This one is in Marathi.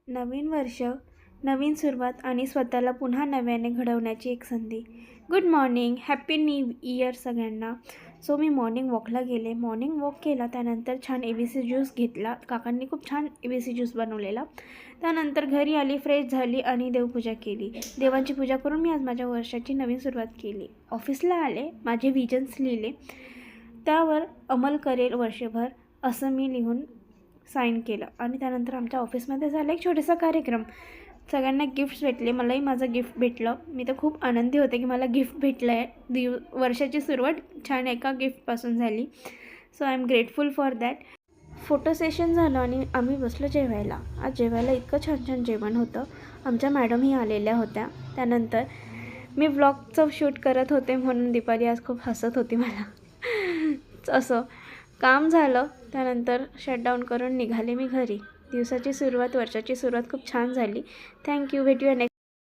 नवीन वर्ष, नवीन सुरुवात आणि स्वतःला पुन्हा नव्याने घडवण्याची एक संधी. Good morning, happy new year सगळ्यांना. सो मी मॉर्निंग वॉकला गेले. मॉर्निंग वॉक केला, त्यानंतर छान ABC ज्यूस घेतला. काकांनी खूप छान ABC ज्यूस बनवलेला. त्यानंतर घरी आली, फ्रेश झाली आणि देवपूजा केली. देवांची पूजा करून मी आज माझ्या वर्षाची नवीन सुरुवात केली. ऑफिसला आले, माझे विजन्स लिहिले, त्यावर अंमल करेल वर्षभर असं मी लिहून साईन केलं. आणि त्यानंतर आमच्या ऑफिसमध्ये झाला एक छोटासा कार्यक्रम. सगळ्यांना गिफ्ट्स भेटले, मलाही माझं गिफ्ट भेटलं. मी तर खूप आनंदी होते की मला गिफ्ट भेटलं आहे. वर्षाची सुरुवात छान एका गिफ्टपासून झाली. So I am grateful for that. Photo session झालं आणि आम्ही बसलो जेवायला. आज जेवायला इतकं छान छान जेवण होतं. आमच्या मॅडमही आलेल्या होत्या. त्यानंतर मी व्लॉगचं शूट करत होते म्हणून दीपाली आज खूप हसत होती मला. असं काम झालं, त्यानंतर शटडाऊन करून निघाले मी घरी. दिवसाची सुरुवात, वर्षाची सुरुवात खूप छान झाली. थँक्यू. भेटूया नेक्स्ट